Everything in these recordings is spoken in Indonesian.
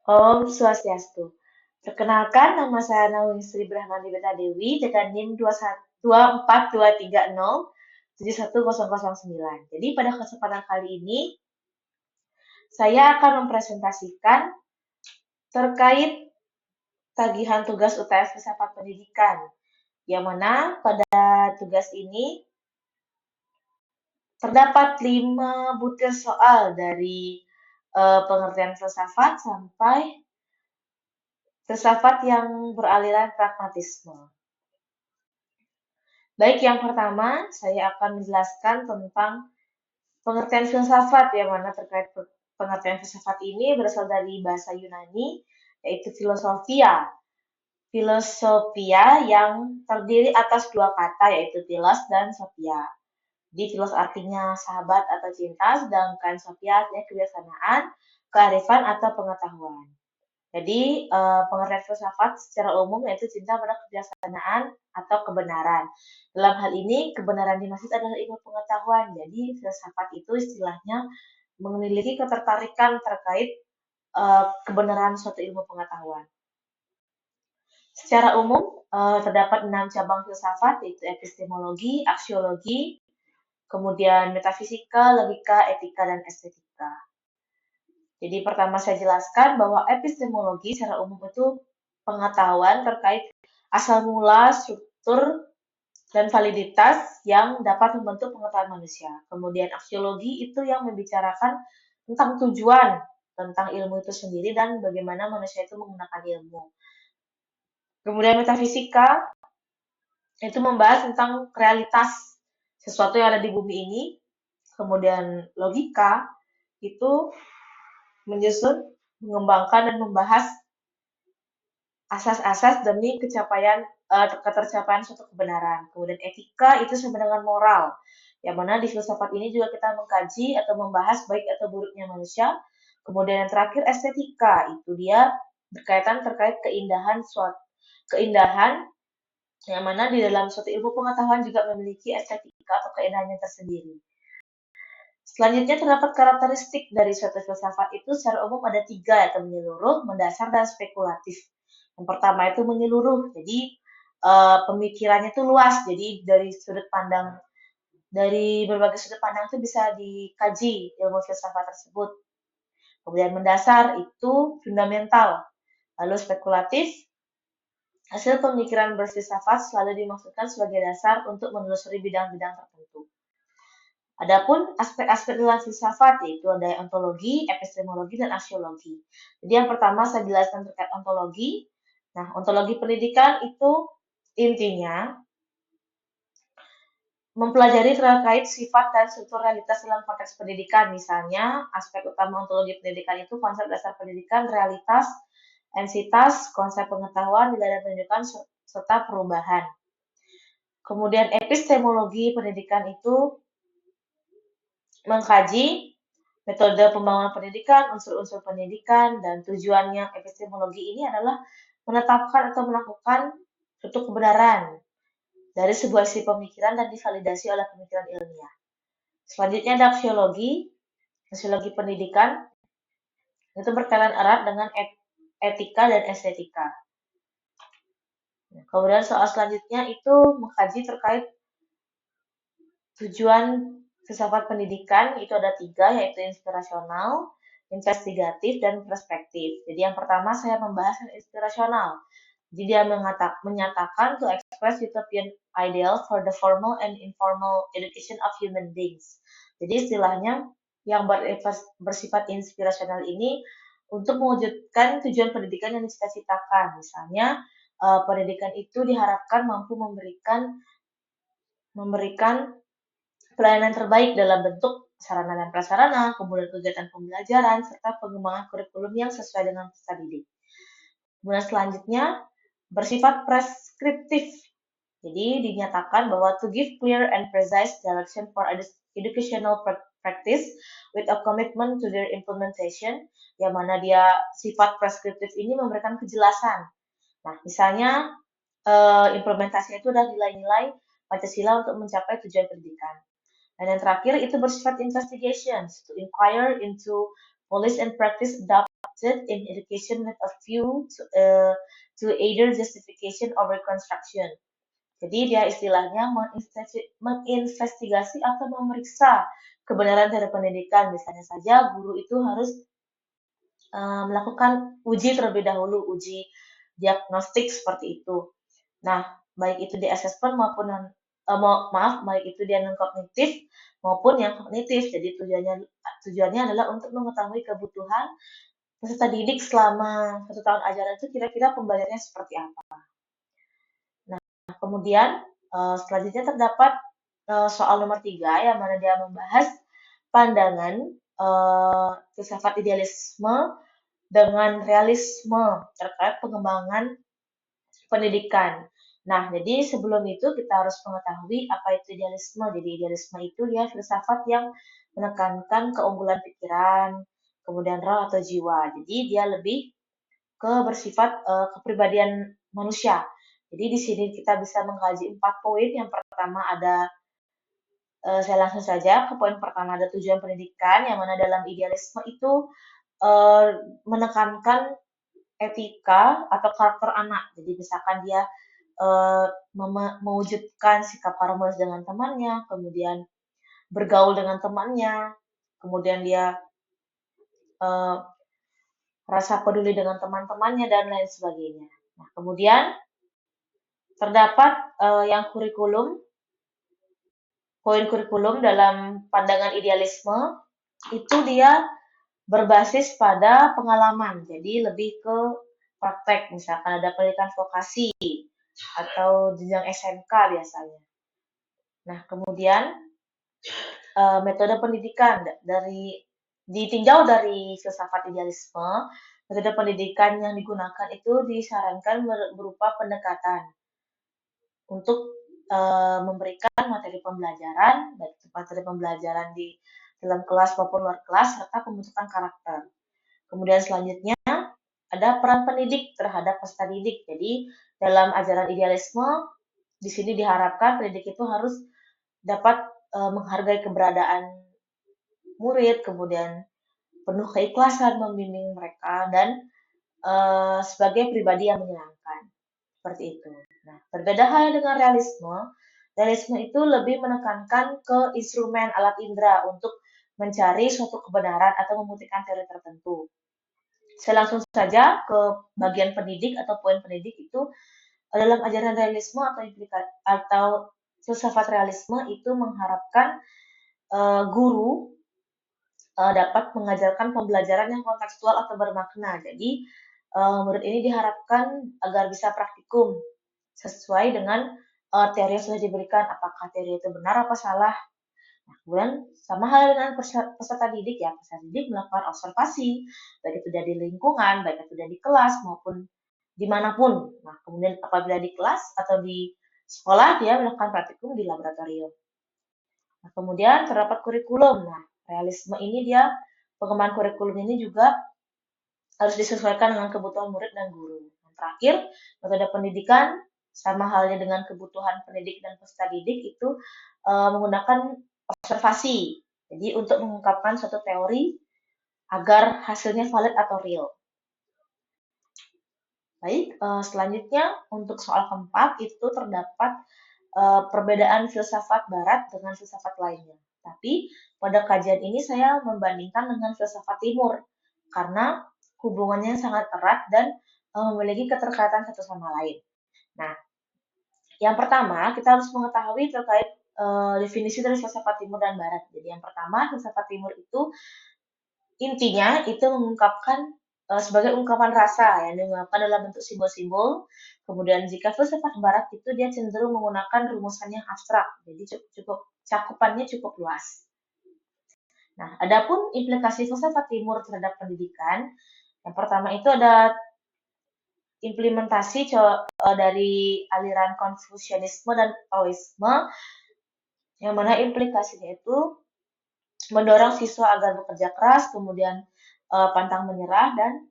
Om Swastiastu. Perkenalkan, nama saya Nawinsri Brahmani Beta Dewi dengan NIM 24230 71009. Jadi pada kesempatan kali ini, saya akan mempresentasikan terkait tagihan tugas UTS Filsafat Pendidikan, yang mana pada tugas ini terdapat 5 butir soal dari pengertian filsafat sampai filsafat yang beraliran pragmatisme. Baik, yang pertama saya akan menjelaskan tentang pengertian filsafat, yang mana terkait pengertian filsafat ini berasal dari bahasa Yunani, yaitu filosofia. Filosofia yang terdiri atas dua kata, yaitu philos dan sophia. Di philos artinya sahabat atau cinta, sedangkan sophia artinya kebijaksanaan, kearifan atau pengetahuan. Jadi, pengertian filsafat secara umum yaitu cinta pada kebijaksanaan atau kebenaran. Dalam hal ini, kebenaran dimaksud adalah ilmu pengetahuan. Jadi, filsafat itu istilahnya memiliki ketertarikan terkait kebenaran suatu ilmu pengetahuan. Secara umum, terdapat 6 cabang filsafat, yaitu epistemologi, aksiologi, kemudian metafisika, logika, etika, dan estetika. Jadi pertama saya jelaskan bahwa epistemologi secara umum itu pengetahuan terkait asal mula, struktur, dan validitas yang dapat membentuk pengetahuan manusia. Kemudian aksiologi itu yang membicarakan tentang tujuan tentang ilmu itu sendiri dan bagaimana manusia itu menggunakan ilmu. Kemudian metafisika itu membahas tentang realitas sesuatu yang ada di bumi ini. Kemudian logika itu menyusun, mengembangkan, dan membahas asas-asas demi ketercapaian suatu kebenaran. Kemudian etika itu sama dengan moral, yang mana di filsafat ini juga kita mengkaji atau membahas baik atau buruknya manusia. Kemudian yang terakhir estetika, itu dia berkaitan terkait keindahan yang mana di dalam suatu ilmu pengetahuan juga memiliki estetika atau keindahannya tersendiri. Selanjutnya terdapat karakteristik dari suatu filsafat itu secara umum ada 3, yaitu menyeluruh, mendasar, dan spekulatif. Yang pertama itu menyeluruh, jadi pemikirannya itu luas, jadi dari berbagai sudut pandang itu bisa dikaji ilmu filsafat tersebut. Kemudian mendasar itu fundamental, lalu spekulatif, hasil pemikiran berfilsafat selalu dimaksudkan sebagai dasar untuk menelusuri bidang-bidang tertentu. Adapun aspek-aspek dalam filsafat yaitu ada ontologi, epistemologi, dan aksiologi. Jadi yang pertama saya jelaskan terkait ontologi. Nah, ontologi pendidikan itu intinya mempelajari terkait sifat dan struktur realitas dalam konteks pendidikan. Misalnya, aspek utama ontologi pendidikan itu konsep dasar pendidikan, realitas, entitas, konsep pengetahuan, nilai dan tunjukkan, serta perubahan. Kemudian epistemologi pendidikan itu mengkaji metode pembangunan pendidikan, unsur-unsur pendidikan, dan tujuannya epistemologi ini adalah menetapkan atau melakukan suatu kebenaran dari sebuah isi pemikiran dan divalidasi oleh pemikiran ilmiah. Selanjutnya ada aksiologi. Aksiologi pendidikan itu berkaitan erat dengan etika dan estetika. Kemudian soal selanjutnya itu mengkaji terkait tujuan filsafat pendidikan, itu ada 3, yaitu inspirasional, investigatif, dan perspektif. Jadi yang pertama saya membahas yang inspirasional. Jadi dia menyatakan to express utopian ideal for the formal and informal education of human beings. Jadi istilahnya yang bersifat inspirasional ini untuk mewujudkan tujuan pendidikan yang dicita-citakan. Misalnya pendidikan itu diharapkan mampu memberikan pelayanan terbaik dalam bentuk sarana dan prasarana, kemudian kegiatan pembelajaran, serta pengembangan kurikulum yang sesuai dengan peserta didik. Kemudian selanjutnya, bersifat preskriptif. Jadi dinyatakan bahwa to give clear and precise direction for educational practice with a commitment to their implementation, yang mana dia sifat preskriptif ini memberikan kejelasan. Nah, misalnya implementasinya itu adalah nilai-nilai Pancasila untuk mencapai tujuan pendidikan. Dan yang terakhir itu bersifat investigations, to inquire into policy and practice adopted in education with a view to either justification or reconstruction. Jadi dia istilahnya menginvestigasi atau memeriksa kebenaran dari pendidikan. Misalnya saja guru itu harus melakukan uji terlebih dahulu, uji diagnostik seperti itu. Nah, baik itu di assessment maupun baik itu dia non kognitif maupun yang kognitif. Jadi tujuannya adalah untuk mengetahui kebutuhan peserta didik selama 1 tahun ajaran itu kira-kira pembelajarannya seperti apa. Nah, kemudian selanjutnya terdapat soal nomor 3 yang mana dia membahas pandangan filsafat idealisme dengan realisme terkait pengembangan pendidikan. Nah, jadi sebelum itu kita harus mengetahui apa itu idealisme. Jadi idealisme itu dia filsafat yang menekankan keunggulan pikiran, kemudian roh atau jiwa. Jadi dia lebih bersifat kepribadian manusia. Jadi di sini kita bisa mengkaji 4 poin. Yang pertama ada saya langsung saja ke poin pertama, ada tujuan pendidikan, yang mana dalam idealisme itu menekankan etika atau karakter anak. Jadi misalkan dia mewujudkan sikap harmonis dengan temannya, kemudian bergaul dengan temannya, kemudian dia rasa peduli dengan teman-temannya dan lain sebagainya. Nah, kemudian terdapat yang kurikulum, poin kurikulum dalam pandangan idealisme itu dia berbasis pada pengalaman, jadi lebih ke praktek, misalkan ada pendidikan vokasi atau jenjang SMK biasanya. Nah, kemudian metode pendidikan ditinjau dari filsafat idealisme, metode pendidikan yang digunakan itu disarankan berupa pendekatan untuk memberikan materi pembelajaran, baik materi pembelajaran di dalam kelas maupun luar kelas, serta pembentukan karakter. Kemudian selanjutnya ada peran pendidik terhadap peserta didik. Jadi dalam ajaran idealisme di sini diharapkan pendidik itu harus dapat menghargai keberadaan murid, kemudian penuh keikhlasan membimbing mereka dan sebagai pribadi yang menyenangkan. Seperti itu. Nah, berbeda halnya dengan realisme itu lebih menekankan ke instrumen alat indera untuk mencari suatu kebenaran atau membuktikan teori tertentu. Saya langsung saja ke bagian pendidik atau poin pendidik itu dalam ajaran realisme atau filsafat realisme itu mengharapkan guru dapat mengajarkan pembelajaran yang kontekstual atau bermakna. Jadi murid ini diharapkan agar bisa praktikum sesuai dengan teori yang sudah diberikan, apakah teori itu benar apa salah. Nah, kemudian sama halnya dengan peserta didik ya, peserta didik melakukan observasi, baik itu dari lingkungan, baik itu dari kelas maupun dimanapun. Nah, kemudian apabila di kelas atau di sekolah dia melakukan praktikum di laboratorium. Nah, kemudian terdapat kurikulum. Nah, realisme ini dia pengembangan kurikulum ini juga harus disesuaikan dengan kebutuhan murid dan guru. Dan terakhir, metode pendidikan sama halnya dengan kebutuhan pendidik dan peserta didik itu menggunakan observasi. Jadi untuk mengungkapkan suatu teori agar hasilnya valid atau real. Baik, selanjutnya untuk soal keempat itu terdapat perbedaan filsafat barat dengan filsafat lainnya. Tapi pada kajian ini saya membandingkan dengan filsafat timur karena hubungannya sangat erat dan memiliki keterkaitan satu sama lain. Nah, yang pertama kita harus mengetahui terkait definisi dari filsafat timur dan barat. Jadi yang pertama, filsafat timur itu intinya itu mengungkapkan sebagai ungkapan rasa yang diungkapkan dalam bentuk simbol-simbol. Kemudian jika filsafat barat itu dia cenderung menggunakan rumusan yang abstrak, jadi cukup cakupannya cukup luas. Nah, adapun implikasi filsafat timur terhadap pendidikan, yang pertama itu ada implementasi dari aliran Konfusianisme dan Taoisme, yang mana implikasinya itu mendorong siswa agar bekerja keras, kemudian pantang menyerah dan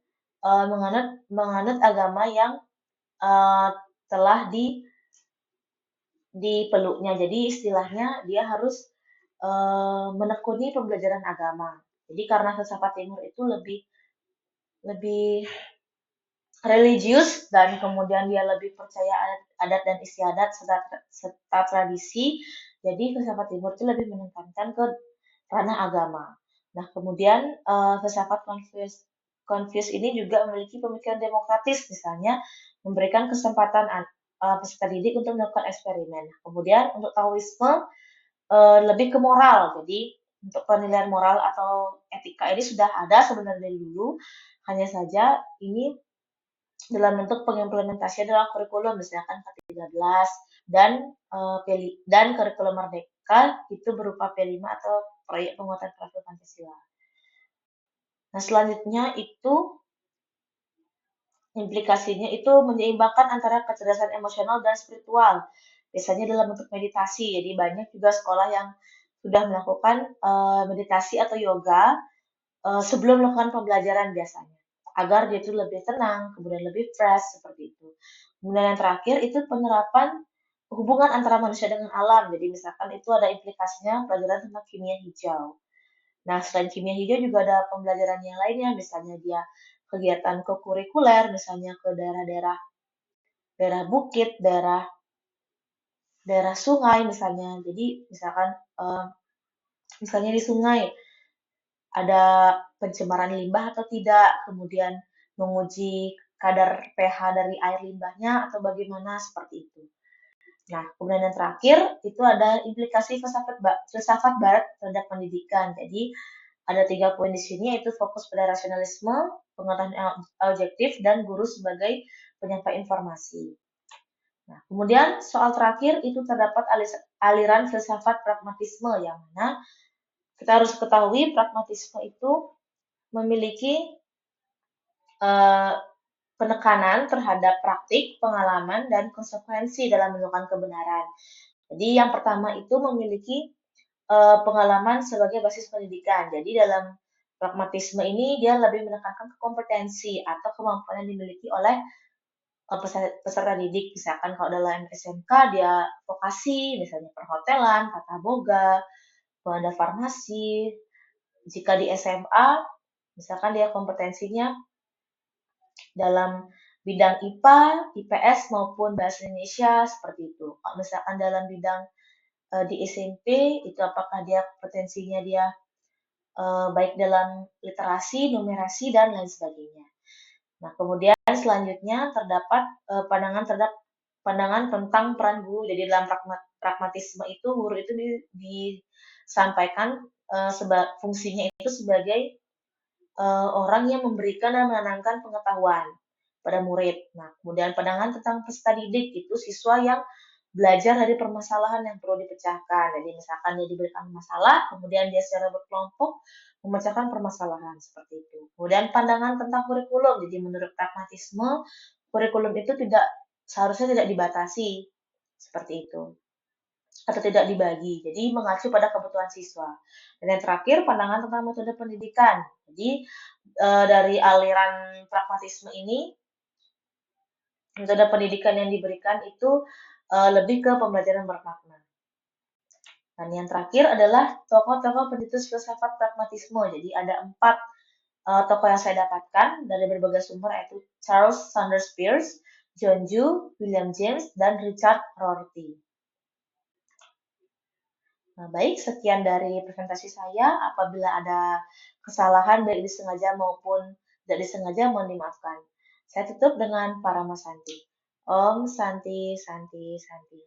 menganut agama yang telah dipeluknya. Jadi istilahnya dia harus menekuni pembelajaran agama. Jadi karena filsafat timur itu lebih lebih religius dan kemudian dia lebih percaya adat dan istiadat serta tradisi. Jadi filsafat timur itu lebih menekankan ke ranah agama. Nah, kemudian filsafat Confucius ini juga memiliki pemikiran demokratis, misalnya memberikan kesempatan peserta didik untuk melakukan eksperimen. Kemudian untuk Taoisme lebih ke moral, jadi untuk penilaian moral atau etika ini sudah ada sebenarnya dari dulu, hanya saja ini dalam bentuk pengimplementasian dalam kurikulum, misalkan K13 dan kurikulum Merdeka itu berupa P5 atau proyek penguatan profil Pancasila. Nah, selanjutnya itu implikasinya itu menyeimbangkan antara kecerdasan emosional dan spiritual, biasanya dalam bentuk meditasi. Jadi banyak juga sekolah yang sudah melakukan meditasi atau yoga sebelum melakukan pembelajaran biasanya, agar dia itu lebih tenang, kemudian lebih fresh, seperti itu. Kemudian yang terakhir itu penerapan hubungan antara manusia dengan alam. Jadi misalkan itu ada implikasinya pelajaran tentang kimia hijau. Nah, selain kimia hijau juga ada pembelajaran yang lainnya, misalnya dia kegiatan kokurikuler, misalnya ke daerah-daerah daerah bukit, daerah daerah sungai misalnya. Jadi misalkan misalnya di sungai ada pencemaran limbah atau tidak, kemudian menguji kadar pH dari air limbahnya atau bagaimana seperti itu. Nah, kemudian yang terakhir itu ada implikasi filsafat barat terhadap pendidikan. Jadi ada 3 poin di sini, yaitu fokus pada rasionalisme, pengetahuan objektif, dan guru sebagai penyampai informasi. Nah, kemudian soal terakhir itu terdapat aliran filsafat pragmatisme yang mana kita harus ketahui pragmatisme itu memiliki penekanan terhadap praktik, pengalaman, dan konsekuensi dalam menemukan kebenaran. Jadi yang pertama itu memiliki pengalaman sebagai basis pendidikan. Jadi dalam pragmatisme ini dia lebih menekankan ke kompetensi atau kemampuan yang dimiliki oleh peserta didik. Misalkan kalau dalam SMK dia vokasi, misalnya perhotelan, tata boga, ada farmasi. Jika di SMA, misalkan dia kompetensinya dalam bidang IPA, IPS maupun bahasa Indonesia seperti itu. Kalau misalkan dalam bidang di SMP itu apakah dia kompetensinya dia baik dalam literasi, numerasi dan lain sebagainya. Nah, kemudian selanjutnya terdapat pandangan tentang peran guru. Jadi dalam pragmatisme itu guru itu disampaikan fungsinya itu sebagai orang yang memberikan dan menanamkan pengetahuan pada murid. Nah, kemudian pandangan tentang peserta didik itu siswa yang belajar dari permasalahan yang perlu dipecahkan. Jadi misalkan dia diberikan masalah, kemudian dia secara berkelompok memecahkan permasalahan seperti itu. Kemudian pandangan tentang kurikulum. Jadi menurut pragmatisme, kurikulum itu seharusnya tidak dibatasi seperti itu atau tidak dibagi. Jadi mengacu pada kebutuhan siswa. Dan yang terakhir pandangan tentang metode pendidikan. Jadi dari aliran pragmatisme ini metode pendidikan yang diberikan itu lebih ke pembelajaran bermakna. Dan yang terakhir adalah tokoh-tokoh pencetus filsafat pragmatisme. Jadi ada 4 tokoh yang saya dapatkan dari berbagai sumber, yaitu Charles Sanders Peirce, John Dewey, William James, dan Richard Rorty. Nah, baik, sekian dari presentasi saya. Apabila ada kesalahan baik disengaja maupun tidak disengaja, mohon dimaafkan. Saya tutup dengan Parama Santi. Om Santi Santi Santi.